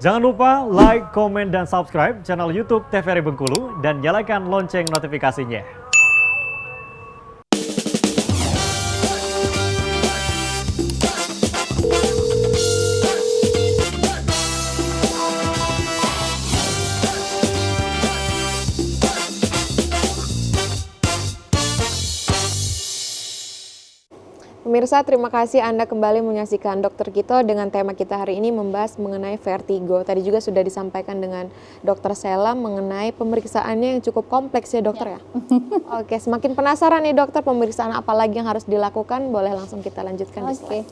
Jangan lupa like, komen, dan subscribe channel YouTube TVRI Bengkulu dan nyalakan lonceng notifikasinya. Pemirsa, terima kasih Anda kembali menyaksikan Dokter Kito dengan tema kita hari ini membahas mengenai vertigo. Tadi juga sudah disampaikan dengan Dokter Sela mengenai pemeriksaannya yang cukup kompleks ya dokter ya. Oke, semakin penasaran nih dokter, pemeriksaan apa lagi yang harus dilakukan? Boleh langsung kita lanjutkan di slide.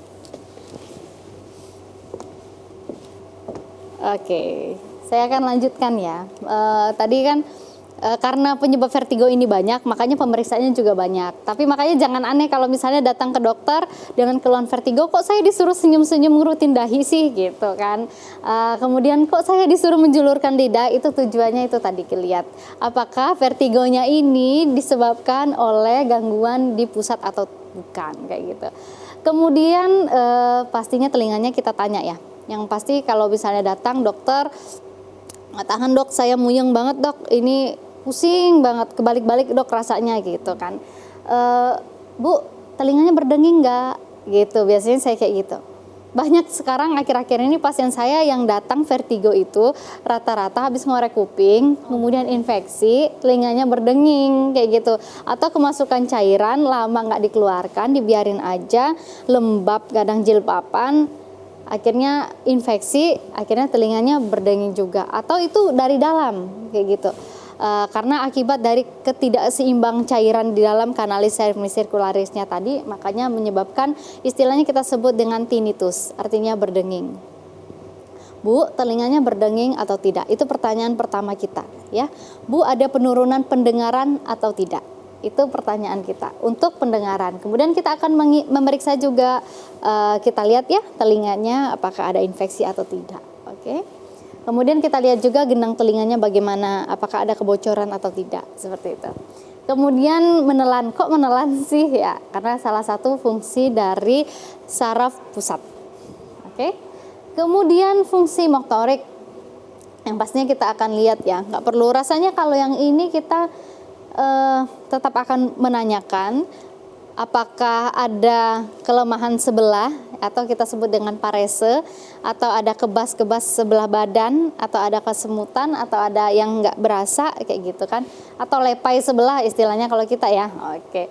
Oke, saya akan lanjutkan ya. Tadi kan karena penyebab vertigo ini banyak, makanya pemeriksaannya juga banyak. Tapi makanya jangan aneh kalau misalnya datang ke dokter dengan keluhan vertigo, kok saya disuruh senyum-senyum ngurutin dahi sih gitu kan. Kemudian kok saya disuruh menjulurkan lidah, itu tujuannya itu tadi lihat. Apakah vertigonya ini disebabkan oleh gangguan di pusat atau bukan kayak gitu. Kemudian pastinya telinganya kita tanya ya. Yang pasti kalau misalnya datang dokter, tahan dok, saya muyeng banget dok, ini pusing banget, kebalik-balik dok rasanya gitu kan. Bu, telinganya berdenging nggak? Gitu, biasanya saya kayak gitu. Banyak sekarang akhir-akhir ini pasien saya yang datang vertigo itu rata-rata habis ngorek kuping, kemudian infeksi, telinganya berdenging kayak gitu. Atau kemasukan cairan lama nggak dikeluarkan, dibiarin aja, lembab kadang jilbaban, akhirnya infeksi, akhirnya telinganya berdenging juga. Atau itu dari dalam kayak gitu. Karena akibat dari ketidakseimbang cairan di dalam kanalis semisirkularisnya tadi, makanya menyebabkan istilahnya kita sebut dengan tinnitus, artinya berdenging. Bu, telinganya berdenging atau tidak? Itu pertanyaan pertama kita ya. Bu, ada penurunan pendengaran atau tidak? Itu pertanyaan kita untuk pendengaran. Kemudian kita akan memeriksa juga, kita lihat ya telinganya apakah ada infeksi atau tidak. Oke. Kemudian kita lihat juga gendang telinganya bagaimana, apakah ada kebocoran atau tidak, seperti itu. Kemudian menelan, kok menelan sih ya? Karena salah satu fungsi dari saraf pusat. Oke. Kemudian fungsi motorik yang pastinya kita akan lihat ya. Nggak perlu, rasanya kalau yang ini kita tetap akan menanyakan apakah ada kelemahan sebelah atau kita sebut dengan parese, atau ada kebas-kebas sebelah badan, atau ada kesemutan, atau ada yang nggak berasa kayak gitu kan, atau lepai sebelah istilahnya kalau kita ya. Oke.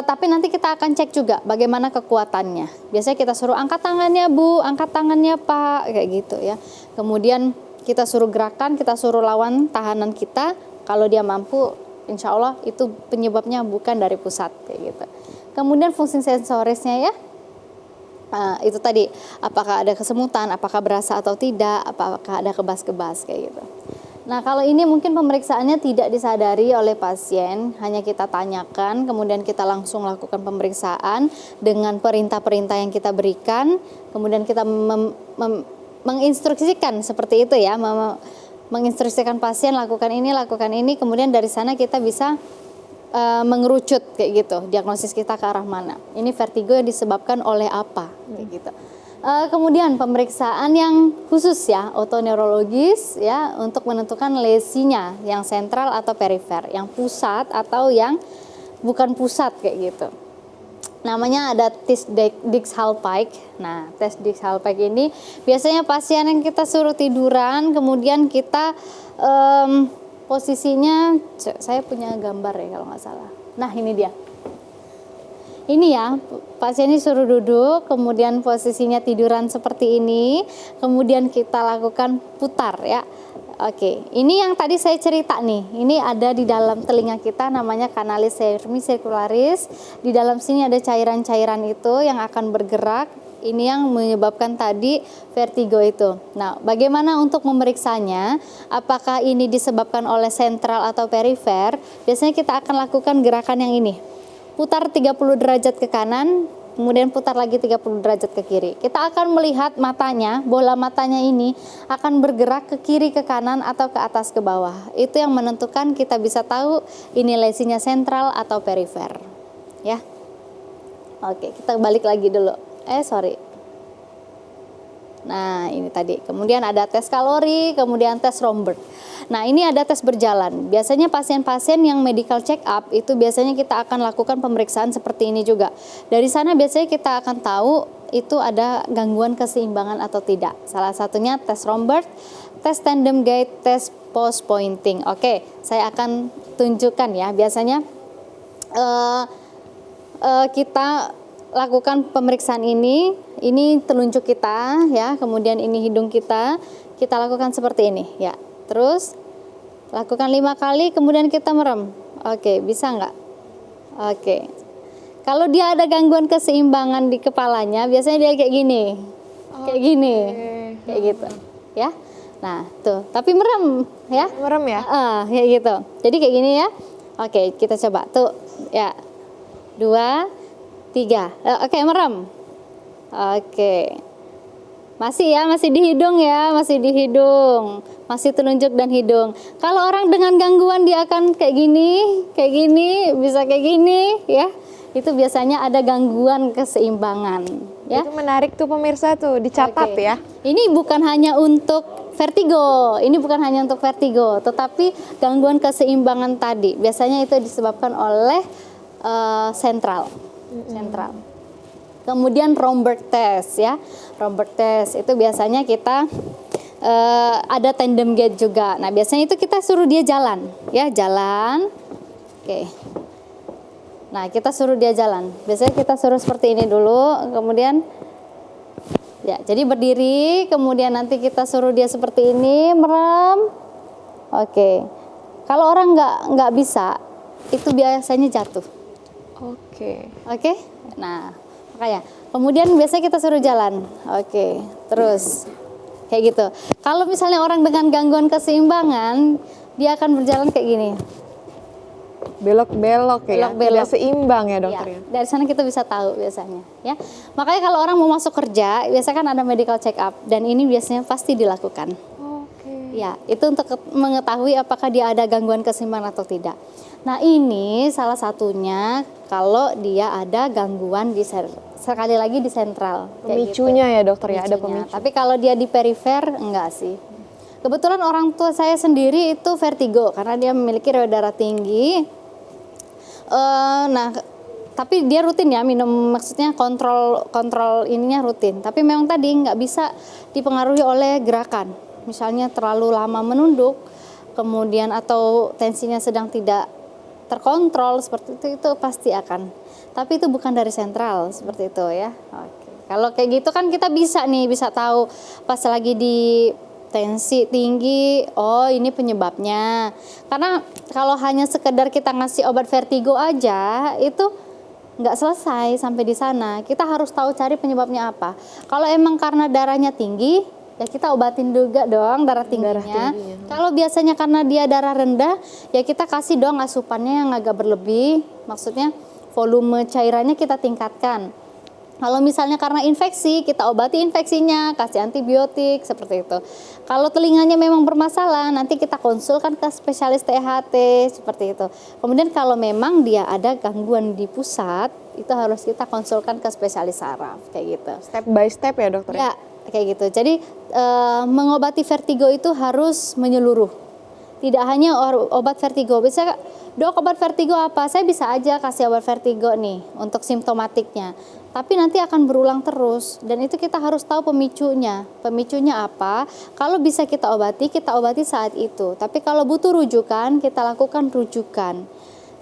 Tapi nanti kita akan cek juga bagaimana kekuatannya. Biasanya kita suruh angkat tangannya Bu, angkat tangannya Pak, kayak gitu ya. Kemudian kita suruh gerakan, kita suruh lawan tahanan kita. Kalau dia mampu, insya Allah itu penyebabnya bukan dari pusat kayak gitu. Kemudian fungsi sensorisnya ya, itu tadi apakah ada kesemutan, apakah berasa atau tidak, apakah ada kebas-kebas kayak gitu. Nah kalau ini mungkin pemeriksaannya tidak disadari oleh pasien, hanya kita tanyakan, kemudian kita langsung lakukan pemeriksaan dengan perintah-perintah yang kita berikan, kemudian kita menginstruksikan seperti itu ya, menginstruksikan pasien lakukan ini, kemudian dari sana kita bisa mengerucut kayak gitu, diagnosis kita ke arah mana. Ini vertigo yang disebabkan oleh apa kayak gitu. Kemudian pemeriksaan yang khusus ya, otoneurologis ya, untuk menentukan lesinya yang sentral atau perifer, yang pusat atau yang bukan pusat kayak gitu. Namanya ada tes Dix-Hallpike. Nah, tes Dix-Hallpike ini biasanya pasien yang kita suruh tiduran, kemudian kita posisinya, saya punya gambar ya kalau nggak salah. Nah, ini dia. Ini ya, pasien ini suruh duduk, kemudian posisinya tiduran seperti ini, kemudian kita lakukan putar ya. Oke, ini yang tadi saya cerita nih, ini ada di dalam telinga kita namanya kanalis semisirkularis. Di dalam sini ada cairan-cairan itu yang akan bergerak, ini yang menyebabkan tadi vertigo itu. Nah, bagaimana untuk memeriksanya? Apakah ini disebabkan oleh sentral atau perifer? Biasanya kita akan lakukan gerakan yang ini. Putar 30 derajat ke kanan, kemudian putar lagi 30 derajat ke kiri. Kita akan melihat matanya, bola matanya ini akan bergerak ke kiri, ke kanan, atau ke atas, ke bawah. Itu yang menentukan kita bisa tahu ini lesinya sentral atau perifer. Ya. Oke, kita balik lagi dulu. Sorry. Nah, ini tadi. Kemudian ada tes kalori, kemudian tes Romberg. Nah, ini ada tes berjalan. Biasanya pasien-pasien yang medical check up itu biasanya kita akan lakukan pemeriksaan seperti ini juga. Dari sana biasanya kita akan tahu itu ada gangguan keseimbangan atau tidak. Salah satunya tes Romberg, tes tandem gait, tes post pointing. Oke, saya akan tunjukkan ya. Biasanya kita lakukan pemeriksaan ini telunjuk kita ya, kemudian ini hidung kita lakukan seperti ini ya. Terus lakukan 5 kali, kemudian kita merem. Oke, bisa nggak? Oke. Kalau dia ada gangguan keseimbangan di kepalanya, biasanya dia kayak gini, kayak gini, kayak gitu ya. Nah tuh, tapi merem ya. Merem ya? Kayak gitu. Jadi kayak gini ya. Oke, kita coba tuh ya. 2, 3. Oke, merem. Oke. Masih ya, masih di hidung ya, masih di hidung. Masih telunjuk dan hidung. Kalau orang dengan gangguan dia akan kayak gini, bisa kayak gini ya. Itu biasanya ada gangguan keseimbangan ya. Itu menarik tuh pemirsa tuh, dicatat Oke. ya. Ini bukan hanya untuk vertigo, tetapi gangguan keseimbangan tadi biasanya itu disebabkan oleh sentral. Kemudian Romberg test ya. Romberg test itu biasanya kita ada tandem gait juga. Nah, biasanya itu kita suruh dia jalan ya, jalan. Oke. Nah, kita suruh dia jalan. Biasanya kita suruh seperti ini dulu, kemudian ya, jadi berdiri, kemudian nanti kita suruh dia seperti ini, merem. Oke. Kalau orang nggak bisa, itu biasanya jatuh. Oke. Oke. Nah, makanya. Kemudian biasanya kita suruh jalan. Oke. Terus kayak gitu. Kalau misalnya orang dengan gangguan keseimbangan, dia akan berjalan kayak gini. Belok-belok ya, Belok-belok. tidak seimbang ya Ya, dokter ya. dari sana kita bisa tahu biasanya ya. Makanya kalau orang mau masuk kerja, biasanya kan ada medical check up dan ini biasanya pasti dilakukan. Oke. Ya, itu untuk mengetahui apakah dia ada gangguan keseimbangan atau tidak. Nah, ini salah satunya kalau dia ada gangguan sekali lagi di sentral. kayak gitu. Pemicunya ya dokter ya, ada Pemicunya. pemicu. Tapi kalau dia di perifer enggak sih. Kebetulan orang tua saya sendiri itu vertigo karena dia memiliki rewel darah tinggi. Nah, tapi dia rutin ya minum, maksudnya kontrol ininya rutin. Tapi memang tadi nggak bisa dipengaruhi oleh gerakan. Misalnya terlalu lama menunduk, kemudian atau tensinya sedang tidak terkontrol seperti itu pasti akan. Tapi itu bukan dari sentral seperti itu ya. Oke. Kalau kayak gitu kan kita bisa tahu pas lagi di tensi tinggi, oh ini penyebabnya. Karena kalau hanya sekedar kita ngasih obat vertigo aja, itu nggak selesai sampai di sana. Kita harus tahu cari penyebabnya apa. Kalau emang karena darahnya tinggi, ya kita obatin juga dong darah tingginya. Kalau biasanya karena dia darah rendah, ya kita kasih dong asupannya yang agak berlebih. Maksudnya volume cairannya kita tingkatkan. Kalau misalnya karena infeksi, kita obati infeksinya, kasih antibiotik, seperti itu. Kalau telinganya memang bermasalah, nanti kita konsulkan ke spesialis THT, seperti itu. Kemudian kalau memang dia ada gangguan di pusat, itu harus kita konsulkan ke spesialis saraf, kayak gitu. Step by step ya dokter ya? Ya, kayak gitu. Jadi mengobati vertigo itu harus menyeluruh. Tidak hanya obat vertigo. Bisa, dok obat vertigo apa? Saya bisa aja kasih obat vertigo nih untuk simptomatiknya. Tapi nanti akan berulang terus dan itu kita harus tahu pemicunya. Pemicunya apa? Kalau bisa kita obati saat itu. Tapi kalau butuh rujukan, kita lakukan rujukan.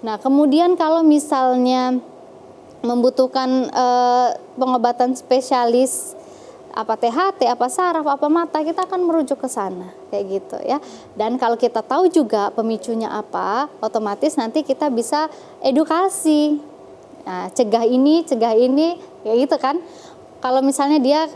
Nah, kemudian kalau misalnya membutuhkan pengobatan spesialis, apa THT, apa saraf, apa mata, kita akan merujuk ke sana, kayak gitu ya. Dan kalau kita tahu juga pemicunya apa, otomatis nanti kita bisa edukasi. Nah, cegah ini, kayak gitu kan. Kalau misalnya dia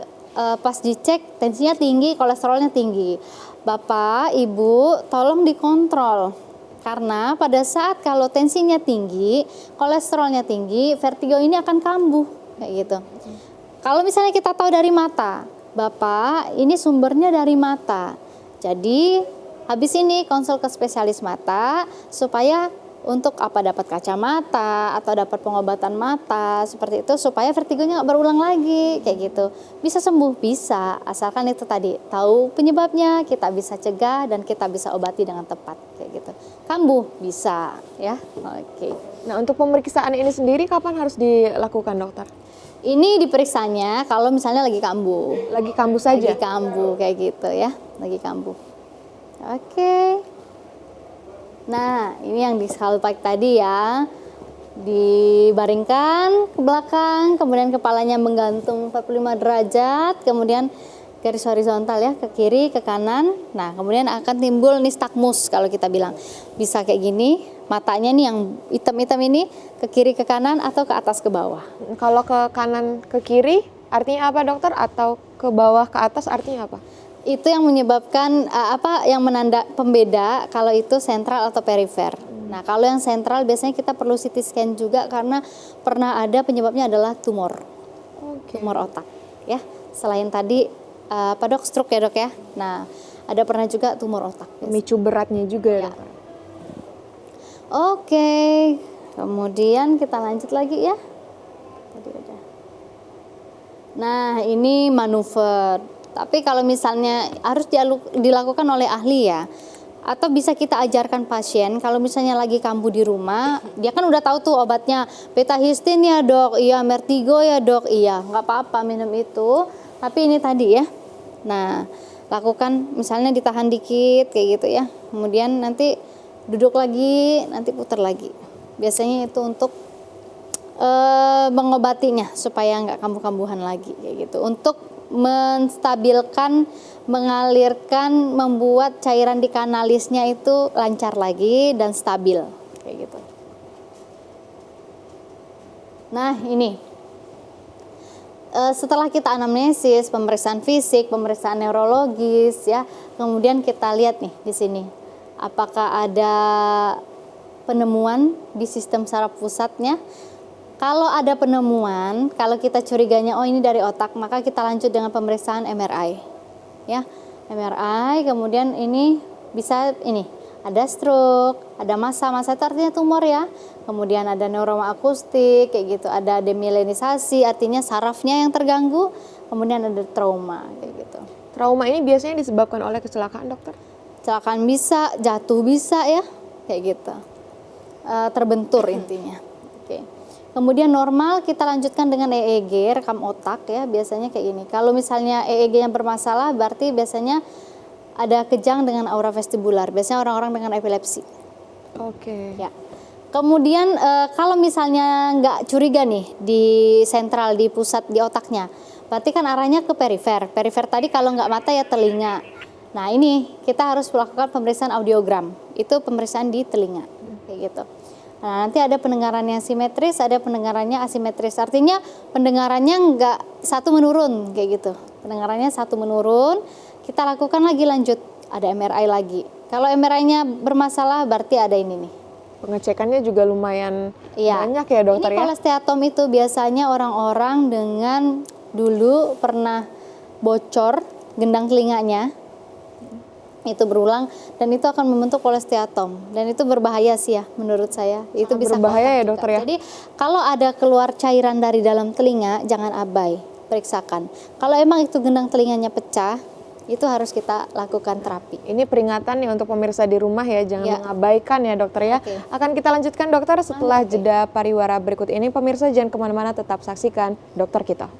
pas dicek tensinya tinggi, kolesterolnya tinggi, Bapak, Ibu, tolong dikontrol. Karena pada saat kalau tensinya tinggi, kolesterolnya tinggi, vertigo ini akan kambuh, kayak gitu. Kalau misalnya kita tahu dari mata, Bapak, ini sumbernya dari mata. Jadi, habis ini konsul ke spesialis mata supaya untuk apa, dapat kacamata atau dapat pengobatan mata seperti itu supaya vertigonya nggak berulang lagi kayak gitu. Bisa sembuh, bisa, asalkan itu tadi tahu penyebabnya, kita bisa cegah dan kita bisa obati dengan tepat kayak gitu. Kambuh bisa ya. Oke. Nah, untuk pemeriksaan ini sendiri kapan harus dilakukan, dokter? Ini diperiksanya kalau misalnya lagi kambuh. Lagi kambuh saja? Lagi kambuh kayak gitu ya, lagi kambuh. Oke. Nah, ini yang di scalp tadi ya. Dibaringkan ke belakang, kemudian kepalanya menggantung 45 derajat, kemudian garis horizontal ya, ke kiri, ke kanan. Nah, kemudian akan timbul nistagmus kalau kita bilang. Bisa kayak gini, matanya nih yang hitam-hitam ini ke kiri, ke kanan, atau ke atas, ke bawah. Kalau ke kanan, ke kiri artinya apa, dokter? Atau ke bawah, ke atas artinya apa? Itu yang menyebabkan yang menanda pembeda kalau itu sentral atau perifer. Nah, kalau yang sentral biasanya kita perlu CT scan juga karena pernah ada penyebabnya adalah tumor. Tumor otak ya. Selain tadi dok, stroke ya, dok ya. Nah, ada pernah juga tumor otak. Pemicu beratnya juga ya, dokter. Oke. Kemudian kita lanjut lagi ya. Tadi udah. Nah, ini manuver. Tapi kalau misalnya harus dilakukan oleh ahli ya, atau bisa kita ajarkan pasien kalau misalnya lagi kambuh di rumah, dia kan udah tahu tuh obatnya beta-histin ya dok, iya vertigo ya dok, iya nggak apa-apa minum itu, tapi ini tadi ya. Nah, lakukan misalnya ditahan dikit kayak gitu ya, kemudian nanti duduk lagi, nanti putar lagi. Biasanya itu untuk mengobatinya supaya nggak kambuh-kambuhan lagi kayak gitu, untuk menstabilkan, mengalirkan, membuat cairan di kanalisnya itu lancar lagi dan stabil kayak gitu. Nah, ini setelah kita anamnesis, pemeriksaan fisik, pemeriksaan neurologis ya, kemudian kita lihat nih di sini apakah ada penemuan di sistem saraf pusatnya. Kalau ada penemuan, kalau kita curiganya oh ini dari otak, maka kita lanjut dengan pemeriksaan MRI. Ya, MRI, kemudian ini bisa ini ada stroke, ada massa itu artinya tumor ya. Kemudian ada neuroma akustik kayak gitu, ada demyelinisasi artinya sarafnya yang terganggu, kemudian ada trauma kayak gitu. Trauma ini biasanya disebabkan oleh kecelakaan, dokter? Kecelakaan bisa, jatuh bisa ya, kayak gitu. Terbentur intinya. Oke. Kemudian normal kita lanjutkan dengan EEG, rekam otak ya, biasanya kayak gini. Kalau misalnya EEG-nya bermasalah berarti biasanya ada kejang dengan aura vestibular, biasanya orang-orang dengan epilepsi. Oke. Ya. Kemudian kalau misalnya nggak curiga nih di sentral, di pusat, di otaknya, berarti kan arahnya ke perifer. Perifer tadi kalau nggak mata ya telinga. Nah, ini kita harus melakukan pemeriksaan audiogram, itu pemeriksaan di telinga kayak gitu. Nah, nanti ada pendengaran yang simetris, ada pendengarannya asimetris. Artinya pendengarannya nggak satu menurun kayak gitu. Pendengarannya satu menurun, kita lakukan lagi lanjut, ada MRI lagi. Kalau MRI-nya bermasalah berarti ada ini nih. Pengecekannya juga lumayan banyak ya, dokter ini ya? kolesteatom itu biasanya orang-orang dengan dulu pernah bocor gendang telinganya. Itu berulang dan itu akan membentuk kolesteatom dan itu berbahaya sih ya menurut saya. Itu bisa berbahaya ya, dokter ya. Jadi kalau ada keluar cairan dari dalam telinga jangan abai, periksakan. Kalau emang itu gendang telinganya pecah, itu harus kita lakukan terapi. Ini peringatan nih untuk pemirsa di rumah ya, jangan mengabaikan ya, dokter ya. Akan kita lanjutkan, dokter, setelah jeda pariwara berikut ini. Pemirsa jangan kemana-mana, tetap saksikan Dokter Kita.